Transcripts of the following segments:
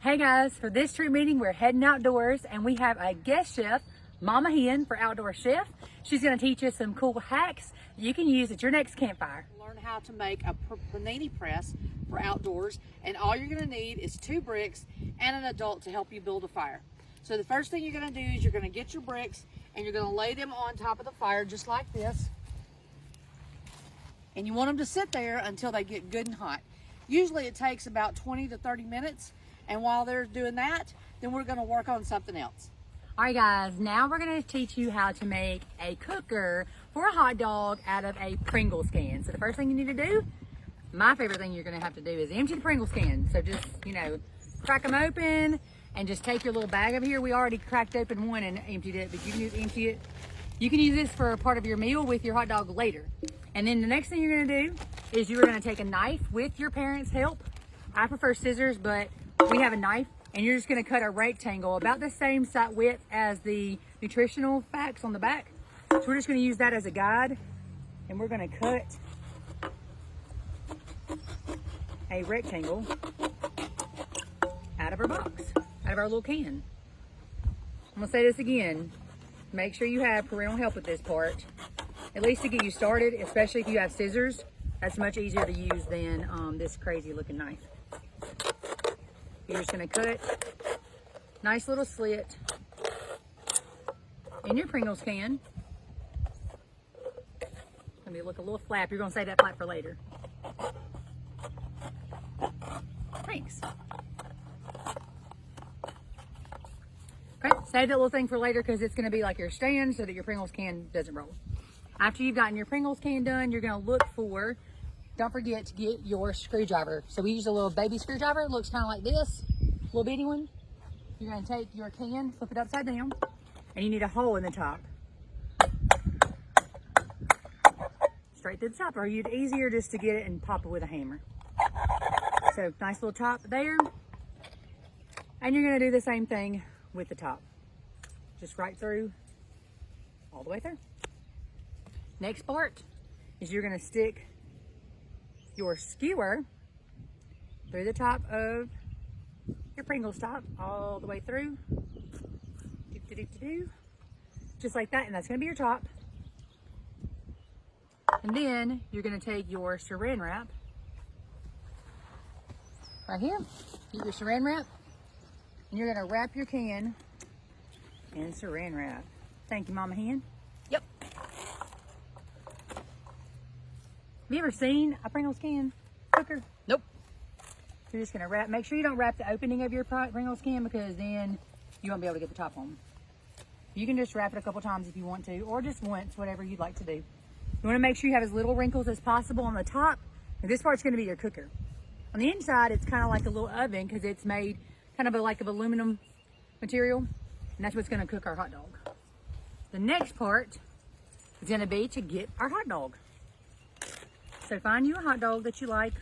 Hey guys, for this treat meeting, we're heading outdoors and we have a guest chef, Mama Hen for Outdoor Chef. She's gonna teach us some cool hacks you can use at your next campfire. Learn how to make a panini press for outdoors, and all you're gonna need is 2 bricks and an adult to help you build a fire. So the first thing you're gonna do is you're gonna get your bricks and you're gonna lay them on top of the fire just like this. And you want them to sit there until they get good and hot. Usually it takes about 20 to 30 minutes. And while they're doing that, then we're gonna work on something else. All right guys, now we're gonna teach you how to make a cooker for a hot dog out of a Pringles can. So the first thing you need to do, my favorite thing you're gonna have to do is empty the Pringles can. So just, crack them open and just take your little bag over here. We already cracked open one and emptied it, but you can just empty it. You can use this for a part of your meal with your hot dog later. And then the next thing you're gonna do is you're gonna take a knife with your parents' help. I prefer scissors, but we have a knife, and you're just gonna cut a rectangle about the same size width as the nutritional facts on the back. So we're just gonna use that as a guide, and we're gonna cut a rectangle out of our box, out of our little can. I'm gonna say this again. Make sure you have parental help with this part, at least to get you started, especially if you have scissors. That's much easier to use than this crazy looking knife. You're just gonna cut nice little slit in your Pringles can. Let me look a little flap. You're gonna save that flap for later. Thanks. Okay, save that little thing for later because it's gonna be like your stand so that your Pringles can doesn't roll. After you've gotten your Pringles can done, you're gonna look for, don't forget to get your screwdriver. So we use a little baby screwdriver. It looks kind of like this, little bitty one. You're gonna take your can, flip it upside down, and you need a hole in the top. Straight to the top, or you'd easier just to get it and pop it with a hammer. So nice little top there. And you're gonna do the same thing with the top. Just right through, all the way through. Next part is you're gonna stick your skewer through the top of your Pringles top, all the way through, just like that, and that's gonna be your top. And then you're gonna take your saran wrap, right here, get your saran wrap, and you're gonna wrap your can in saran wrap. Thank you, Mama Hen. Yep. Have you ever seen a Pringles can cooker? Nope. You're just gonna wrap, make sure you don't wrap the opening of your Pringles can because then you won't be able to get the top on. You can just wrap it a couple times if you want to, or just once, whatever you'd like to do. You wanna make sure you have as little wrinkles as possible on the top, and this part's gonna be your cooker. On the inside, it's kind of like a little oven because it's made kind of like of aluminum material, and that's what's gonna cook our hot dog. The next part is gonna be to get our hot dog. So find you a hot dog that you like.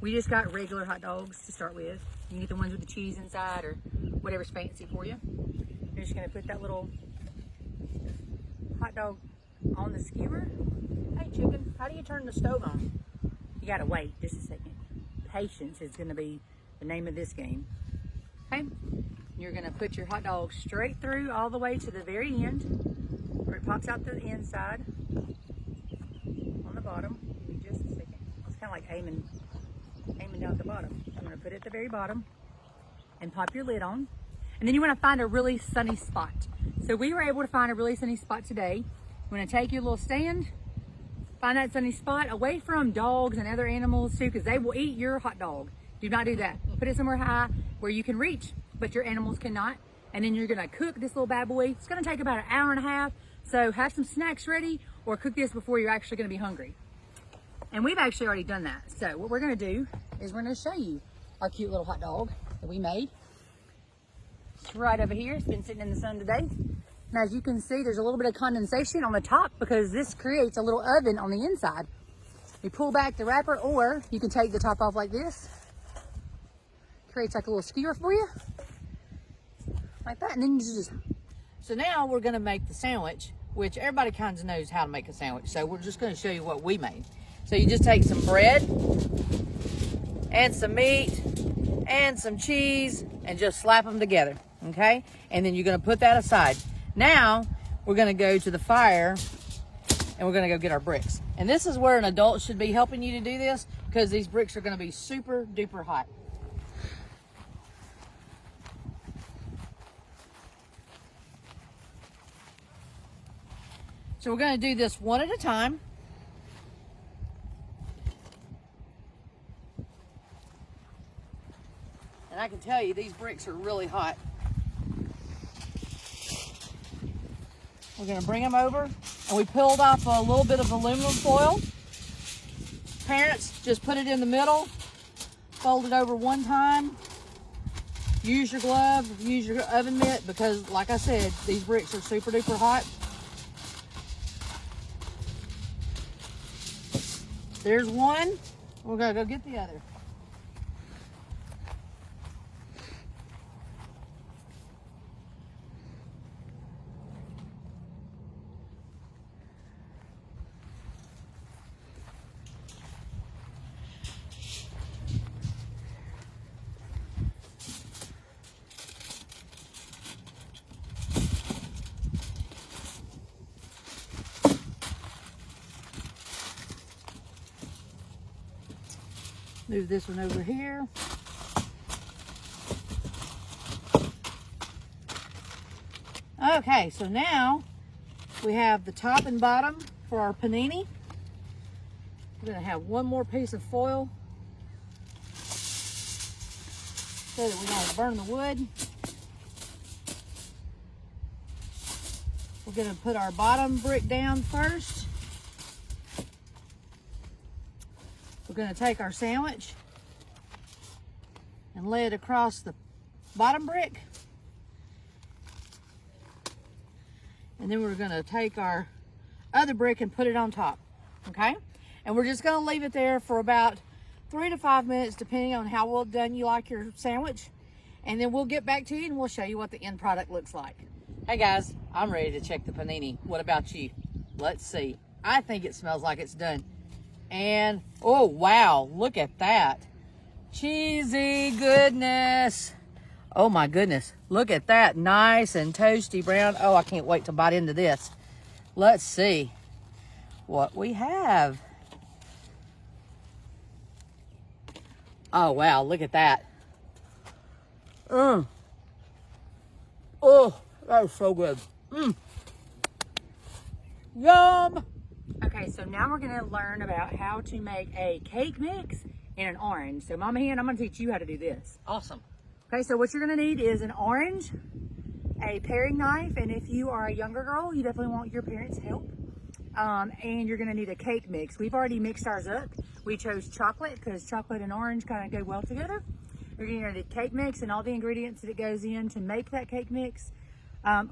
We just got regular hot dogs to start with. You can get the ones with the cheese inside or whatever's fancy for you. You're just gonna put that little hot dog on the skewer. Hey chicken, how do you turn the stove on? You gotta wait just a second. Patience is gonna be the name of this game. Okay, you're gonna put your hot dog straight through all the way to the very end where it pops out the inside on the bottom. Give me just a second. It's kind of like aiming down at the bottom. I'm gonna put it at the very bottom and pop your lid on. And then you wanna find a really sunny spot. So we were able to find a really sunny spot today. You wanna take your little stand, find that sunny spot away from dogs and other animals too, because they will eat your hot dog. Do not do that. Put it somewhere high where you can reach, but your animals cannot. And then you're gonna cook this little bad boy. It's gonna take about an hour and a half. So have some snacks ready or cook this before you're actually gonna be hungry. And we've actually already done that. So what we're gonna do is we're gonna show you our cute little hot dog that we made. It's right over here. It's been sitting in the sun today. And as you can see, there's a little bit of condensation on the top because this creates a little oven on the inside. You pull back the wrapper, or you can take the top off like this. Creates like a little skewer for you. Like that, and then you just... So now we're gonna make the sandwich, which everybody kind of knows how to make a sandwich. So we're just gonna show you what we made. So you just take some bread and some meat and some cheese and just slap them together, okay? And then you're gonna put that aside. Now, we're gonna go to the fire and we're gonna go get our bricks. And this is where an adult should be helping you to do this because these bricks are gonna be super duper hot. So we're gonna do this one at a time. And I can tell you, these bricks are really hot. We're gonna bring them over, and we peeled off a little bit of aluminum foil. Parents, just put it in the middle, fold it over one time. Use your glove, use your oven mitt, because like I said, these bricks are super duper hot. There's one. We're gonna go get the other. Move this one over here. Okay, so now we have the top and bottom for our panini. We're gonna have one more piece of foil so that we don't burn the wood. We're gonna put our bottom brick down first. We're going to take our sandwich and lay it across the bottom brick. And then we're going to take our other brick and put it on top, okay? And we're just going to leave it there for about 3 to 5 minutes, depending on how well done you like your sandwich. And then we'll get back to you and we'll show you what the end product looks like. Hey guys, I'm ready to check the panini. What about you? Let's see. I think it smells like it's done. And, oh wow, look at that. Cheesy goodness. Oh my goodness, look at that. Nice and toasty brown. Oh, I can't wait to bite into this. Let's see what we have. Oh wow, look at that. Oh, that is so good. Yum. Okay, so now we're gonna learn about how to make a cake mix in an orange. So Mama Hen, I'm gonna teach you how to do this. Awesome. Okay, so what you're gonna need is an orange, a paring knife, and if you are a younger girl, you definitely want your parents' help. And you're gonna need a cake mix. We've already mixed ours up. We chose chocolate because chocolate and orange kind of go well together. You're gonna need a cake mix and all the ingredients that it goes in to make that cake mix.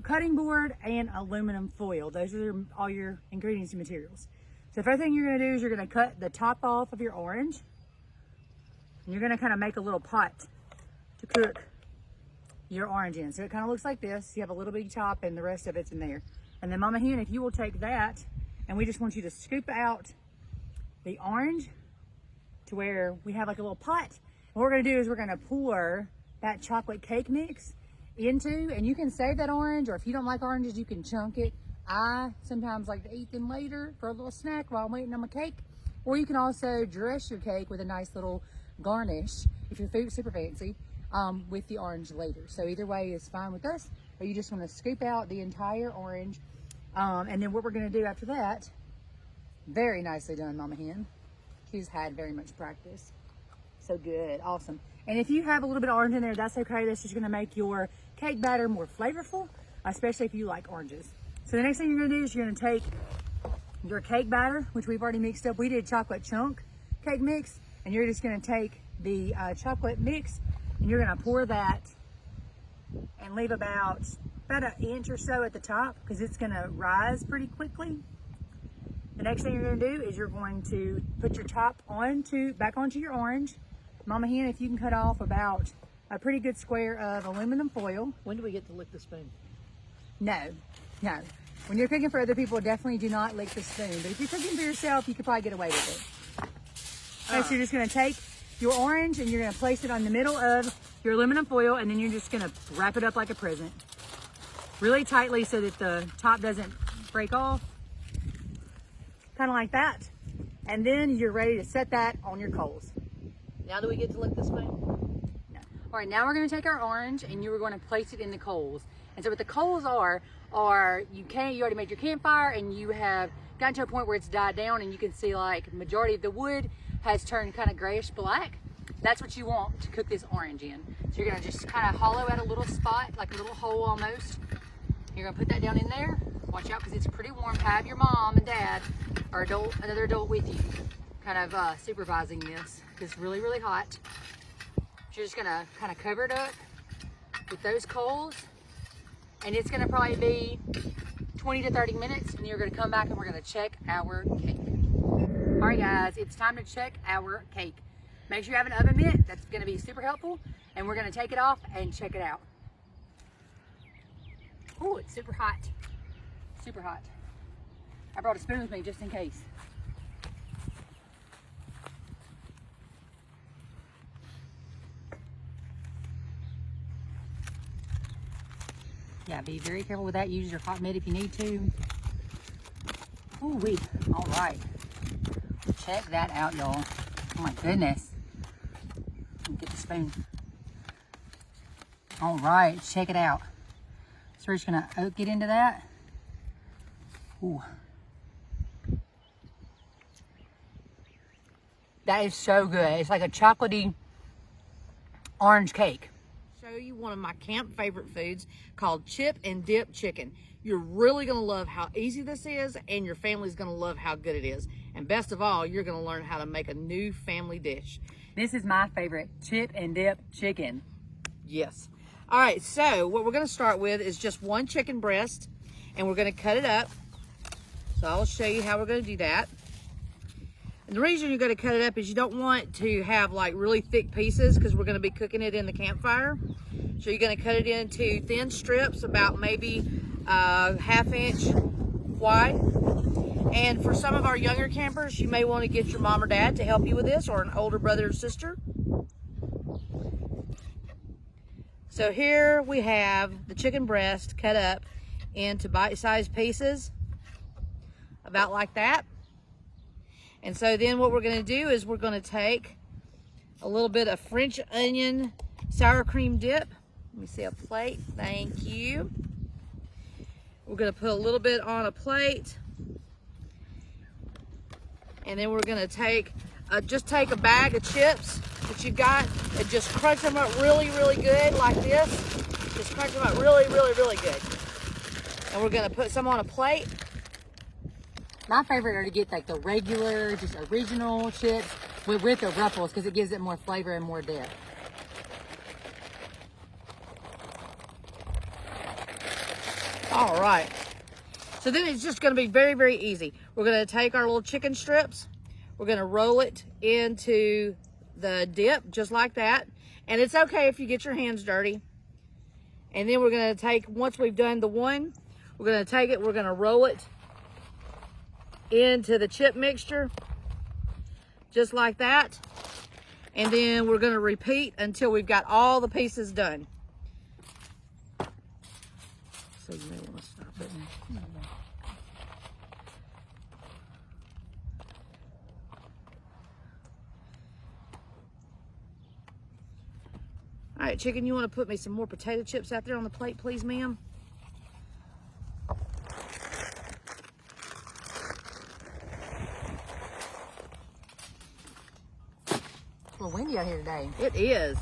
Cutting board and aluminum foil. Those are all your ingredients and materials. So the first thing you're gonna do is you're gonna cut the top off of your orange. And you're gonna kind of make a little pot to cook your orange in. So it kind of looks like this. You have a little bitty top and the rest of it's in there. And then Mama Hen, if you will take that, and we just want you to scoop out the orange to where we have like a little pot. And what we're gonna do is we're gonna pour that chocolate cake mix into, and you can save that orange, or if you don't like oranges, you can chunk it. I sometimes like to eat them later for a little snack while I'm waiting on my cake. Or you can also dress your cake with a nice little garnish, if your food's super fancy, with the orange later. So either way is fine with us, or you just want to scoop out the entire orange. And then what we're going to do after that, very nicely done, Mama Hen. She's had very much practice. So good, awesome. And if you have a little bit of orange in there, that's okay. That's just gonna make your cake batter more flavorful, especially if you like oranges. So the next thing you're gonna do is you're gonna take your cake batter, which we've already mixed up. We did chocolate chunk cake mix, and you're just gonna take the chocolate mix, and you're gonna pour that and leave about an inch or so at the top, because it's gonna rise pretty quickly. The next thing you're gonna do is you're going to put your top back onto your orange. Mama Hen, if you can cut off about a pretty good square of aluminum foil. When do we get to lick the spoon? No. When you're cooking for other people, definitely do not lick the spoon. But if you're cooking for yourself, you could probably get away with it. Okay, so you're just gonna take your orange and you're gonna place it on the middle of your aluminum foil, and then you're just gonna wrap it up like a present. Really tightly so that the top doesn't break off. Kind of like that. And then you're ready to set that on your coals. Now do we get to lick the spoon? No. All right, now we're gonna take our orange and you're gonna place it in the coals. And so what the coals are you already made your campfire and you have gotten to a point where it's died down and you can see like majority of the wood has turned kind of grayish black. That's what you want to cook this orange in. So you're gonna just kind of hollow out a little spot, like a little hole almost. You're gonna put that down in there. Watch out because it's pretty warm. Have your mom and dad or another adult with you kind of supervising this because it's really, really hot. You're just gonna kind of cover it up with those coals, and it's gonna probably be 20 to 30 minutes, and you're gonna come back and we're gonna check our cake. All right guys, it's time to check our cake. Make sure you have an oven mitt. That's gonna be super helpful, and we're gonna take it off and check it out. Oh, it's super hot. Super hot. I brought a spoon with me just in case. Yeah, be very careful with that. Use your hot mitt if you need to. Ooh wee. All right. Check that out, y'all. Oh my goodness. Get the spoon. All right, check it out. So we're just gonna get into that. Ooh. That is so good. It's like a chocolatey orange cake. Show you one of my camp favorite foods called chip and dip chicken. You're really gonna love how easy this is, and your family's gonna love how good it is. And best of all, you're gonna learn how to make a new family dish. This is my favorite, chip and dip chicken. Yes. All right, so what we're gonna start with is just one chicken breast, and we're gonna cut it up. So I'll show you how we're gonna do that. And the reason you're gonna cut it up is you don't want to have like really thick pieces because we're gonna be cooking it in the campfire. So you're gonna cut it into thin strips, about maybe ½ inch wide. And for some of our younger campers, you may want to get your mom or dad to help you with this, or an older brother or sister. So here we have the chicken breast cut up into bite-sized pieces, about like that. And so then what we're gonna do is we're gonna take a little bit of French onion sour cream dip. Let me see a plate, thank you. We're gonna put a little bit on a plate. And then we're gonna just take a bag of chips that you've got and just crunch them up really, really good like this. Just crunch them up really, really, really good. And we're gonna put some on a plate. My favorite are to get like the regular, just original chips with the ruffles because it gives it more flavor and more depth. All right. So then it's just gonna be very, very easy. We're gonna take our little chicken strips. We're gonna roll it into the dip just like that. And it's okay if you get your hands dirty. And then we're gonna take, once we've done the one, we're gonna take it, we're gonna roll it into the chip mixture, just like that. And then we're gonna repeat until we've got all the pieces done. So you may wanna stop it. All right, chicken, you want to put me some more potato chips out there on the plate, please, ma'am? It's a little windy out here today. It is.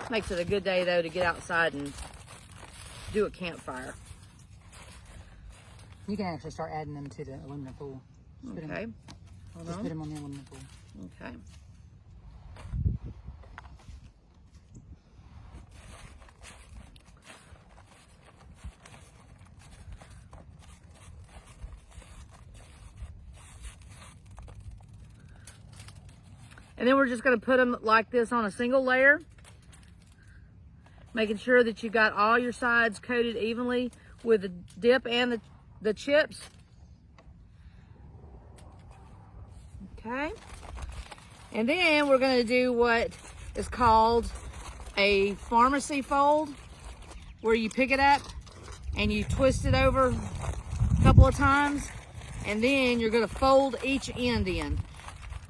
Makes it a good day, though, to get outside and do a campfire. You can actually start adding them to the aluminum foil. Okay. Just put them on the aluminum foil. Okay. And then we're just going to put them like this on a single layer, making sure that you got all your sides coated evenly with the dip and the chips. Okay. And then we're gonna do what is called a pharmacy fold, where you pick it up and you twist it over a couple of times, and then you're gonna fold each end in.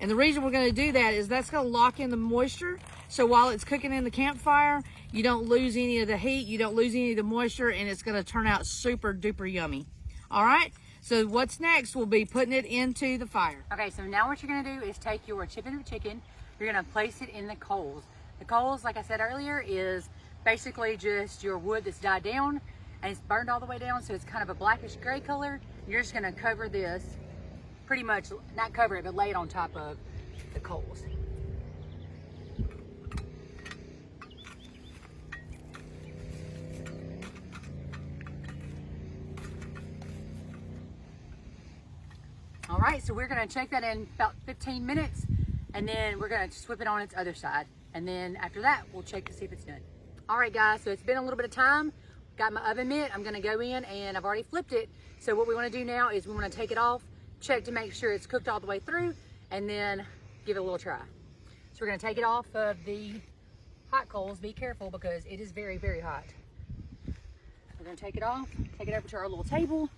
And the reason we're gonna do that is that's gonna lock in the moisture, so while it's cooking in the campfire, you don't lose any of the heat, you don't lose any of the moisture, and it's gonna turn out super duper yummy. All right, so what's next will be putting it into the fire. Okay, so now what you're gonna do is take your chipping of chicken, you're gonna place it in the coals. The coals, like I said earlier, is basically just your wood that's died down and it's burned all the way down, so it's kind of a blackish gray color. You're just gonna cover this, pretty much, not cover it, but lay it on top of the coals. All right, so we're gonna check that in about 15 minutes, and then we're gonna flip it on its other side. And then after that, we'll check to see if it's done. All right, guys, so it's been a little bit of time. Got my oven mitt, I'm gonna go in, and I've already flipped it. So what we wanna do now is we wanna take it off, check to make sure it's cooked all the way through, and then give it a little try. So we're gonna take it off of the hot coals. Be careful because it is very, very hot. We're gonna take it off, take it over to our little table.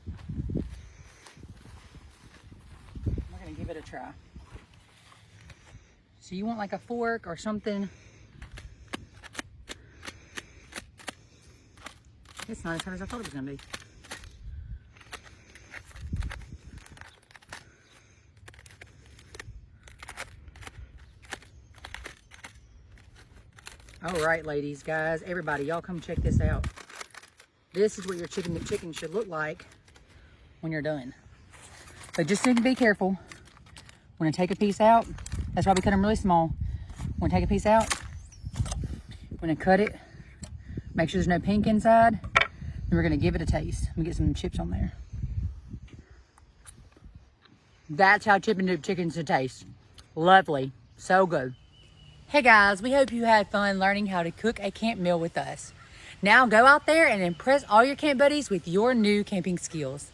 We're gonna give it a try. So you want like a fork or something. It's not as hot as I thought it was gonna be. All right, ladies, guys, everybody, y'all come check this out. This is what your chicken should look like when you're done. But just need to be careful. When I take a piece out, that's why we cut them really small. When I take a piece out, when I cut it, make sure there's no pink inside. Then we're gonna give it a taste. Let me get some chips on there. That's how chip and dip chicken should taste. Lovely, so good. Hey guys, we hope you had fun learning how to cook a camp meal with us. Now go out there and impress all your camp buddies with your new camping skills.